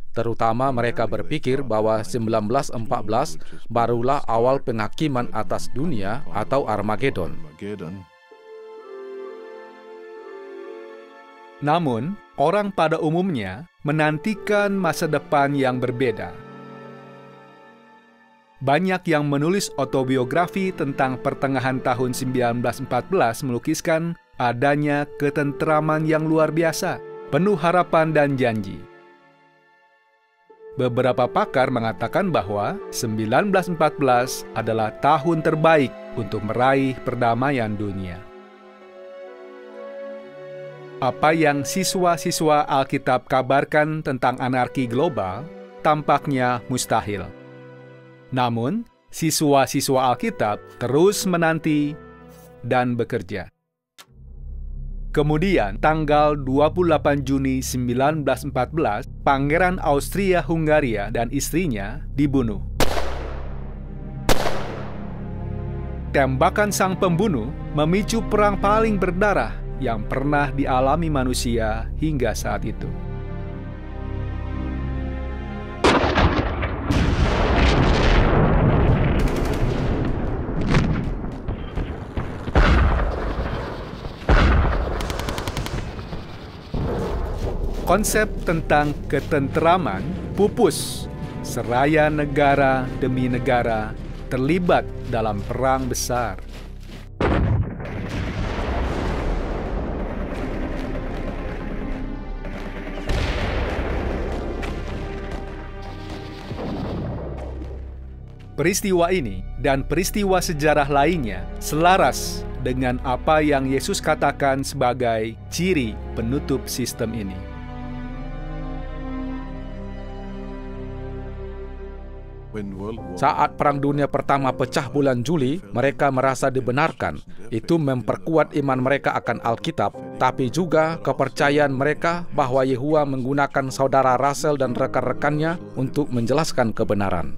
Terutama mereka berpikir bahwa 1914 barulah awal penghakiman atas dunia atau Armageddon. Namun, orang pada umumnya menantikan masa depan yang berbeda. Banyak yang menulis autobiografi tentang pertengahan tahun 1914 melukiskan adanya ketentraman yang luar biasa, penuh harapan dan janji. Beberapa pakar mengatakan bahwa 1914 adalah tahun terbaik untuk meraih perdamaian dunia. Apa yang siswa-siswa Alkitab kabarkan tentang anarki global tampaknya mustahil. Namun, siswa-siswa Alkitab terus menanti dan bekerja. Kemudian, tanggal 28 Juni 1914, Pangeran Austria-Hungaria dan istrinya dibunuh. Tembakan sang pembunuh memicu perang paling berdarah yang pernah dialami manusia hingga saat itu. Konsep tentang ketentraman pupus, seraya negara demi negara terlibat dalam perang besar. Peristiwa ini dan peristiwa sejarah lainnya selaras dengan apa yang Yesus katakan sebagai ciri penutup sistem ini. Saat Perang Dunia Pertama pecah bulan Juli, mereka merasa dibenarkan. Itu memperkuat iman mereka akan Alkitab, tapi juga kepercayaan mereka bahwa Yehua menggunakan saudara Russell dan rekan-rekannya untuk menjelaskan kebenaran.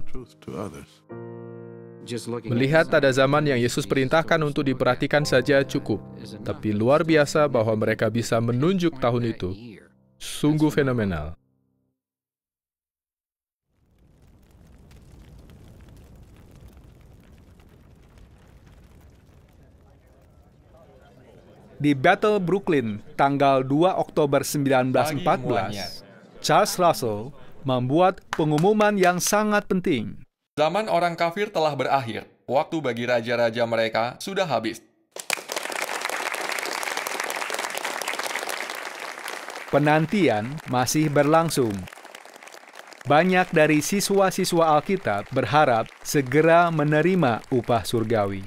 Melihat ada zaman yang Yesus perintahkan untuk diperhatikan saja cukup, tapi luar biasa bahwa mereka bisa menunjuk tahun itu. Sungguh fenomenal. Di Battle Brooklyn, tanggal 2 Oktober 1914, Charles Russell membuat pengumuman yang sangat penting. Zaman orang kafir telah berakhir. Waktu bagi raja-raja mereka sudah habis. Penantian masih berlangsung. Banyak dari siswa-siswa Alkitab berharap segera menerima upah surgawi.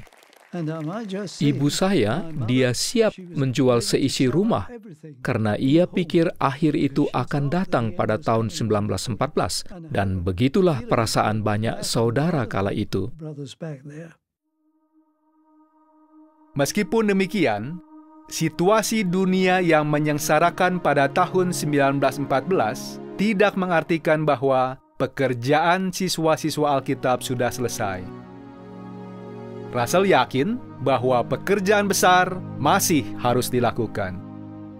Ibu saya, dia siap menjual seisi rumah karena ia pikir akhir itu akan datang pada tahun 1914, dan begitulah perasaan banyak saudara kala itu. Meskipun demikian, situasi dunia yang menyengsarakan pada tahun 1914 tidak mengartikan bahwa pekerjaan siswa-siswa Alkitab sudah selesai. Russell yakin bahwa pekerjaan besar masih harus dilakukan.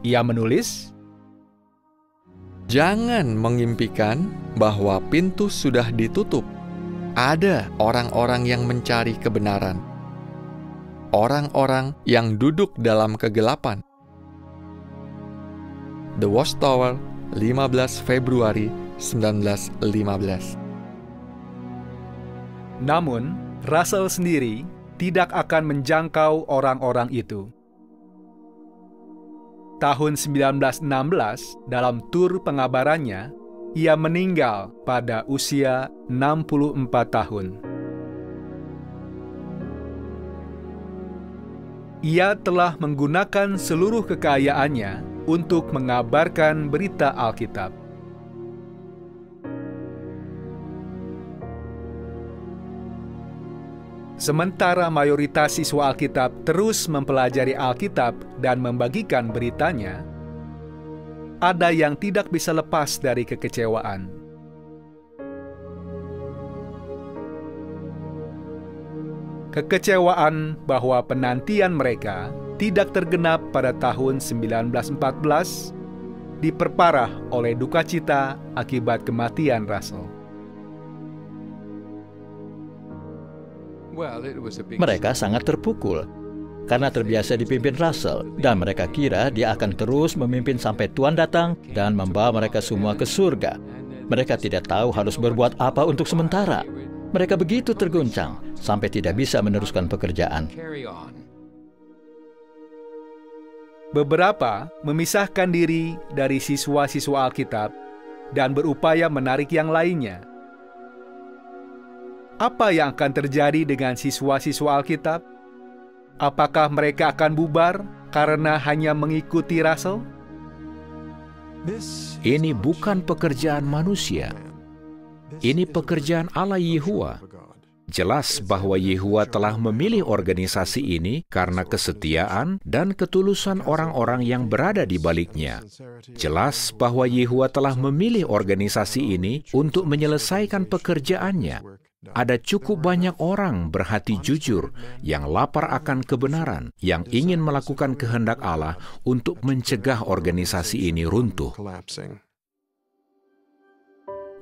Ia menulis, "Jangan mengimpikan bahwa pintu sudah ditutup. Ada orang-orang yang mencari kebenaran. Orang-orang yang duduk dalam kegelapan." The Watchtower, 15 Februari 1915. Namun, Russell sendiri tidak akan menjangkau orang-orang itu. Tahun 1916, dalam tur pengabarannya, ia meninggal pada usia 64 tahun. Ia telah menggunakan seluruh kekayaannya untuk mengabarkan berita Alkitab. Sementara mayoritas siswa Alkitab terus mempelajari Alkitab dan membagikan beritanya, ada yang tidak bisa lepas dari kekecewaan. Kekecewaan bahwa penantian mereka tidak tergenap pada tahun 1914 diperparah oleh duka cita akibat kematian Russell. Mereka sangat terpukul karena terbiasa dipimpin Russell, dan mereka kira dia akan terus memimpin sampai Tuhan datang dan membawa mereka semua ke surga. Mereka tidak tahu harus berbuat apa untuk sementara. Mereka begitu terguncang sampai tidak bisa meneruskan pekerjaan. Beberapa memisahkan diri dari siswa-siswa Alkitab dan berupaya menarik yang lainnya. Apa yang akan terjadi dengan siswa-siswa Alkitab? Apakah mereka akan bubar karena hanya mengikuti Russell? Ini bukan pekerjaan manusia. Ini pekerjaan Allah Yehova. Jelas bahwa Yehova telah memilih organisasi ini karena kesetiaan dan ketulusan orang-orang yang berada di baliknya. Jelas bahwa Yehova telah memilih organisasi ini untuk menyelesaikan pekerjaannya. Ada cukup banyak orang berhati jujur yang lapar akan kebenaran, yang ingin melakukan kehendak Allah untuk mencegah organisasi ini runtuh.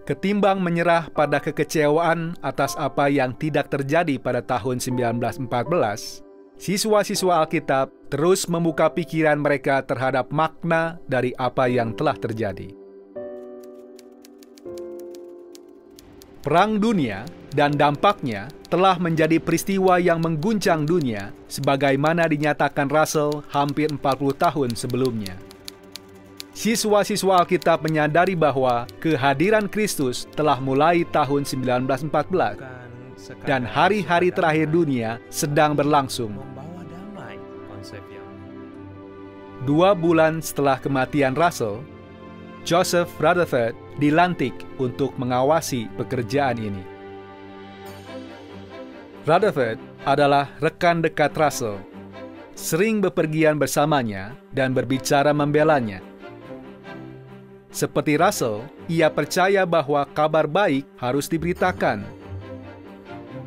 Ketimbang menyerah pada kekecewaan atas apa yang tidak terjadi pada tahun 1914, siswa-siswa Alkitab terus membuka pikiran mereka terhadap makna dari apa yang telah terjadi. Perang dunia dan dampaknya telah menjadi peristiwa yang mengguncang dunia sebagaimana dinyatakan Russell hampir 40 tahun sebelumnya. Siswa-siswa Alkitab menyadari bahwa kehadiran Kristus telah mulai tahun 1914 dan hari-hari terakhir dunia sedang berlangsung. 2 bulan setelah kematian Russell, Joseph Rutherford dilantik untuk mengawasi pekerjaan ini. Rutherford adalah rekan dekat Russell, sering bepergian bersamanya dan berbicara membelanya. Seperti Russell, ia percaya bahwa kabar baik harus diberitakan.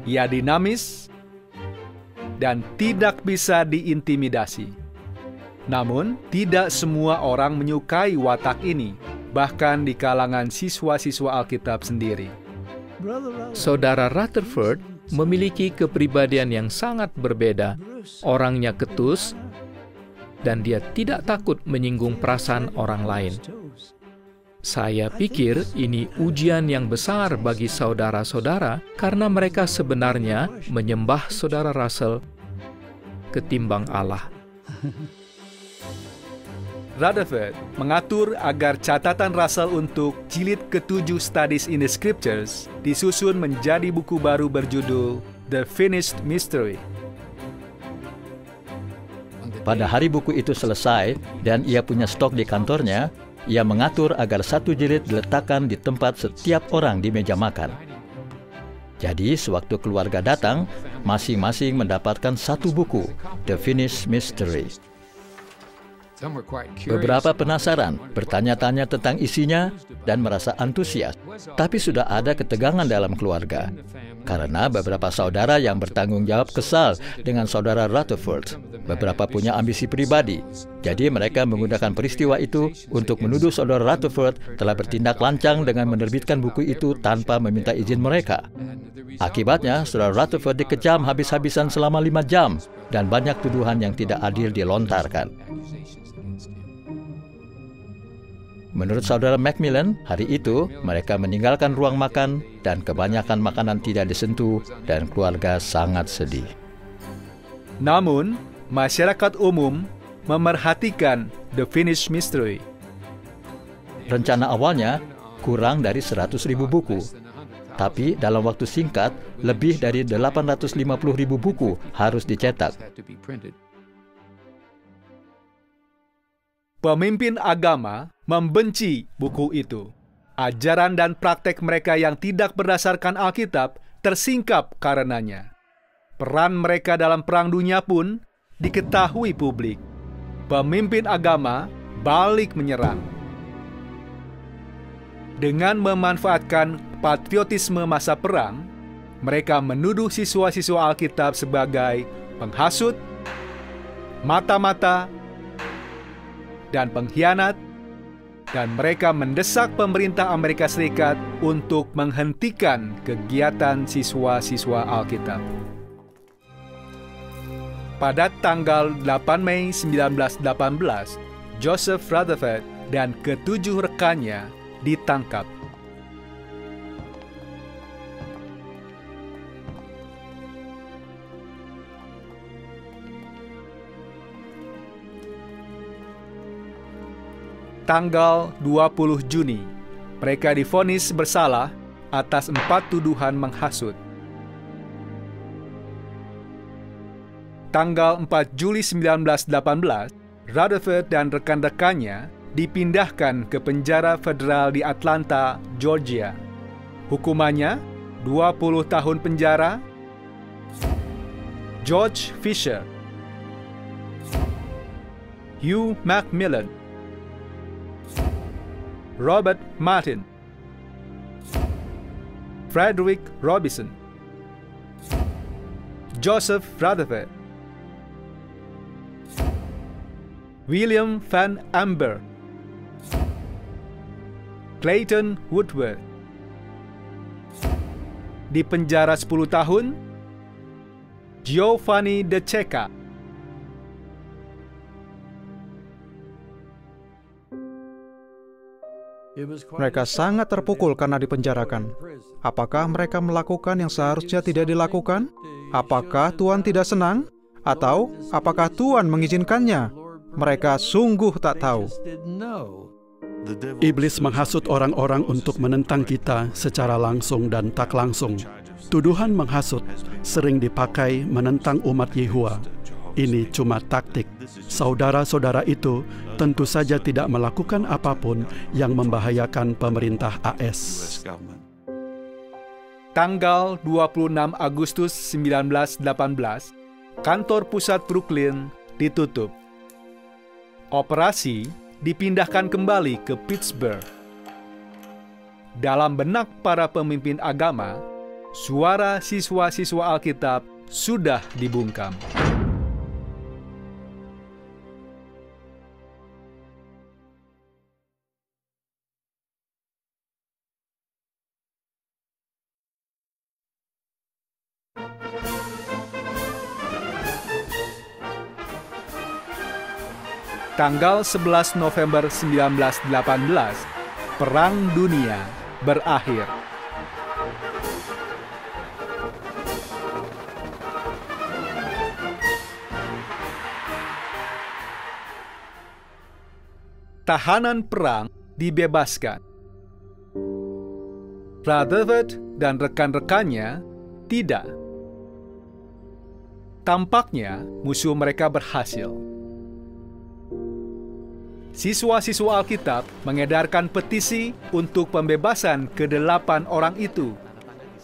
Ia dinamis dan tidak bisa diintimidasi. Namun, tidak semua orang menyukai watak ini, bahkan di kalangan siswa-siswa Alkitab sendiri. Saudara Rutherford memiliki kepribadian yang sangat berbeda. Orangnya ketus, dan dia tidak takut menyinggung perasaan orang lain. Saya pikir ini ujian yang besar bagi saudara-saudara karena mereka sebenarnya menyembah saudara Russell ketimbang Allah. Rutherford mengatur agar catatan Russell untuk jilid ke-7 Studies in the Scriptures disusun menjadi buku baru berjudul The Finished Mystery. Pada hari buku itu selesai dan ia punya stok di kantornya, ia mengatur agar satu jilid diletakkan di tempat setiap orang di meja makan. Jadi, sewaktu keluarga datang, masing-masing mendapatkan satu buku, The Finnish Mystery. Beberapa penasaran, bertanya-tanya tentang isinya, dan merasa antusias. Tapi sudah ada ketegangan dalam keluarga, karena beberapa saudara yang bertanggung jawab kesal dengan saudara Rutherford. Beberapa punya ambisi pribadi, jadi mereka menggunakan peristiwa itu untuk menuduh saudara Rutherford telah bertindak lancang dengan menerbitkan buku itu tanpa meminta izin mereka. Akibatnya, saudara Rutherford dikecam habis-habisan selama 5 jam, dan banyak tuduhan yang tidak adil dilontarkan. Menurut saudara Macmillan, hari itu mereka meninggalkan ruang makan dan kebanyakan makanan tidak disentuh dan keluarga sangat sedih. Namun, masyarakat umum memerhatikan The Finnish Mystery. Rencana awalnya kurang dari 100.000 buku. Tapi dalam waktu singkat, lebih dari 850.000 buku harus dicetak. Pemimpin agama membenci buku itu. Ajaran dan praktek mereka yang tidak berdasarkan Alkitab tersingkap karenanya. Peran mereka dalam Perang Dunia pun diketahui publik. Pemimpin agama balik menyerang. Dengan memanfaatkan patriotisme masa perang, mereka menuduh siswa-siswa Alkitab sebagai penghasut, mata-mata, dan pengkhianat, dan mereka mendesak pemerintah Amerika Serikat untuk menghentikan kegiatan siswa-siswa Alkitab. Pada tanggal 8 Mei 1918, Joseph Rutherford dan ke-7 rekannya ditangkap. Tanggal 20 Juni, mereka divonis bersalah atas 4 tuduhan menghasut. Tanggal 4 Juli 1918, Rutherford dan rekan-rekannya dipindahkan ke penjara federal di Atlanta, Georgia. Hukumannya 20 tahun penjara. George Fisher, Hugh Macmillan, Robert Martin, Frederick Robinson, Joseph Rutherford, William Van Amber, Clayton Woodward. Di penjara 10 tahun, Giovanni De Cecca. Mereka sangat terpukul karena dipenjarakan. Apakah mereka melakukan yang seharusnya tidak dilakukan? Apakah Tuhan tidak senang? Atau apakah Tuhan mengizinkannya? Mereka sungguh tak tahu. Iblis menghasut orang-orang untuk menentang kita secara langsung dan tak langsung. Tuduhan menghasut sering dipakai menentang umat Yehuwa. Ini cuma taktik. Saudara-saudara itu tentu saja tidak melakukan apapun yang membahayakan pemerintah AS. Tanggal 26 Agustus 1918, kantor pusat Brooklyn ditutup. Operasi dipindahkan kembali ke Pittsburgh. Dalam benak para pemimpin agama, suara siswa-siswa Alkitab sudah dibungkam. Tanggal 11 November 1918, Perang Dunia berakhir. Tahanan perang dibebaskan. Rutherford dan rekan-rekannya tidak. Tampaknya musuh mereka berhasil. Siswa-siswa Alkitab mengedarkan petisi untuk pembebasan ke-8 orang itu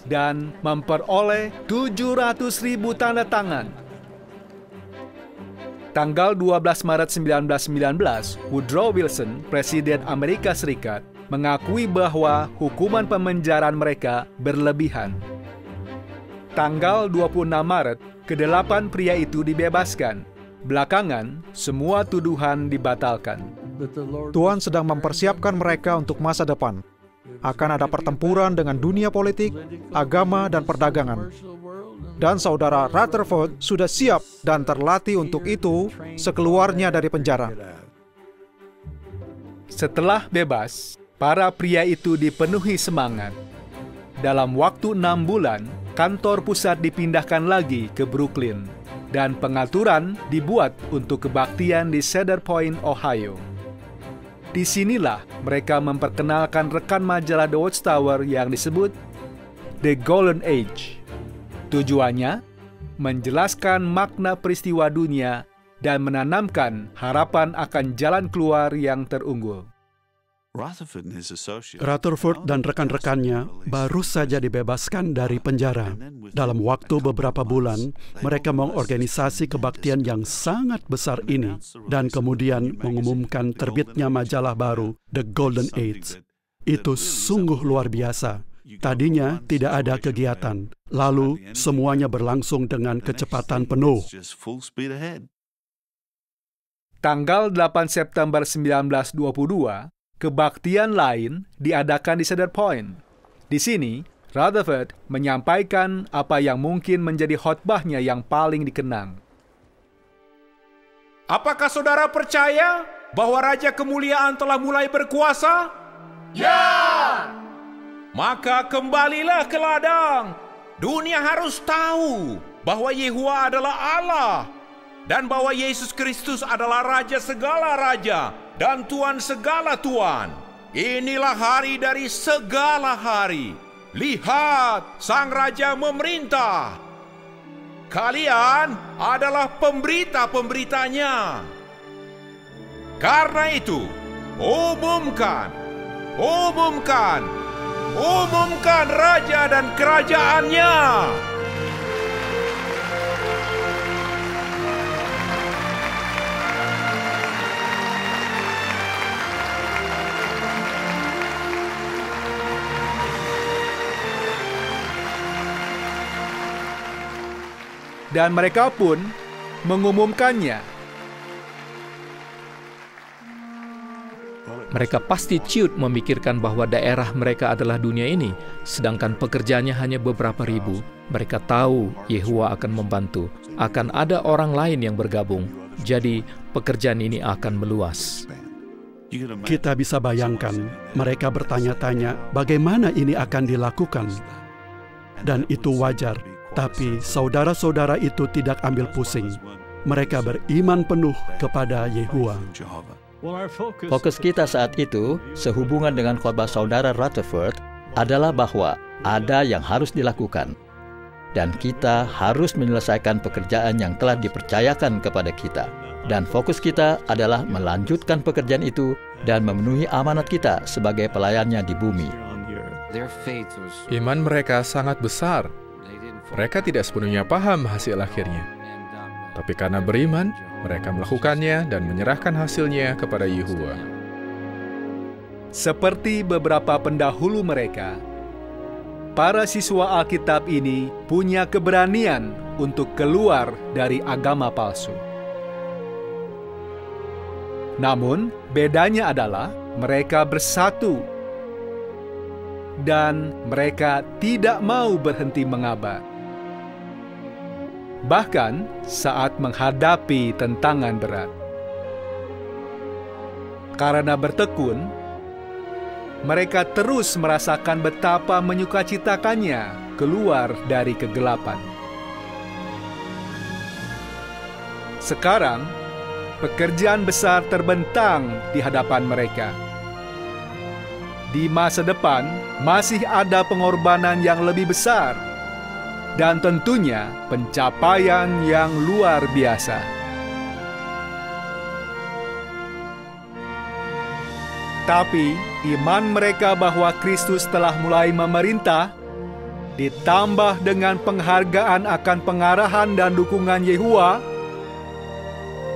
dan memperoleh 700.000 tanda tangan. Tanggal 12 Maret 1919, Woodrow Wilson, Presiden Amerika Serikat, mengakui bahwa hukuman pemenjaraan mereka berlebihan. Tanggal 26 Maret, ke-8 pria itu dibebaskan. Belakangan, semua tuduhan dibatalkan. Tuhan sedang mempersiapkan mereka untuk masa depan. Akan ada pertempuran dengan dunia politik, agama, dan perdagangan. Dan saudara Rutherford sudah siap dan terlatih untuk itu sekeluarnya dari penjara. Setelah bebas, para pria itu dipenuhi semangat. Dalam waktu 6 bulan, kantor pusat dipindahkan lagi ke Brooklyn, dan pengaturan dibuat untuk kebaktian di Cedar Point, Ohio. Disinilah mereka memperkenalkan rekan majalah The Watchtower yang disebut The Golden Age. Tujuannya menjelaskan makna peristiwa dunia dan menanamkan harapan akan jalan keluar yang terunggul. Rutherford dan rekan-rekannya baru saja dibebaskan dari penjara. Dalam waktu beberapa bulan, mereka mengorganisasi kebaktian yang sangat besar ini dan kemudian mengumumkan terbitnya majalah baru, The Golden Age. Itu sungguh luar biasa. Tadinya tidak ada kegiatan, lalu semuanya berlangsung dengan kecepatan penuh. Tanggal 8 September 1922, kebaktian lain diadakan di Cedar Point. Di sini, Rutherford menyampaikan apa yang mungkin menjadi khotbahnya yang paling dikenang. Apakah saudara percaya bahwa Raja Kemuliaan telah mulai berkuasa? Ya! Maka kembalilah ke ladang. Dunia harus tahu bahwa Yehowa adalah Allah dan bahwa Yesus Kristus adalah Raja segala raja dan Tuhan segala tuan. Inilah hari dari segala hari. Lihat, Sang Raja memerintah. Kalian adalah pemberita-pemberitanya. Karena itu, umumkan Raja dan kerajaannya. Dan mereka pun mengumumkannya. Mereka pasti ciut memikirkan bahwa daerah mereka adalah dunia ini, sedangkan pekerjaannya hanya beberapa ribu. Mereka tahu Yehowa akan membantu, akan ada orang lain yang bergabung. Jadi pekerjaan ini akan meluas. Kita bisa bayangkan, mereka bertanya-tanya bagaimana ini akan dilakukan. Dan itu wajar. Tapi saudara-saudara itu tidak ambil pusing. Mereka beriman penuh kepada Yehowa. Fokus kita saat itu, sehubungan dengan khotbah saudara Rutherford, adalah bahwa ada yang harus dilakukan. Dan kita harus menyelesaikan pekerjaan yang telah dipercayakan kepada kita. Dan fokus kita adalah melanjutkan pekerjaan itu dan memenuhi amanat kita sebagai pelayannya di bumi. Iman mereka sangat besar. Mereka tidak sepenuhnya paham hasil akhirnya. Tapi karena beriman, mereka melakukannya dan menyerahkan hasilnya kepada Yehowa. Seperti beberapa pendahulu mereka, para siswa Alkitab ini punya keberanian untuk keluar dari agama palsu. Namun, bedanya adalah mereka bersatu dan mereka tidak mau berhenti mengabar. Bahkan saat menghadapi tantangan berat. Karena bertekun, mereka terus merasakan betapa menyukacitakannya keluar dari kegelapan. Sekarang, pekerjaan besar terbentang di hadapan mereka. Di masa depan, masih ada pengorbanan yang lebih besar. Dan tentunya pencapaian yang luar biasa. Tetapi iman mereka bahwa Kristus telah mulai memerintah, ditambah dengan penghargaan akan pengarahan dan dukungan Yehua,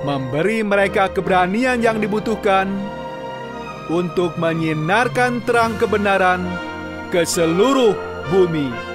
memberi mereka keberanian yang dibutuhkan untuk menyinarkan terang kebenaran ke seluruh bumi.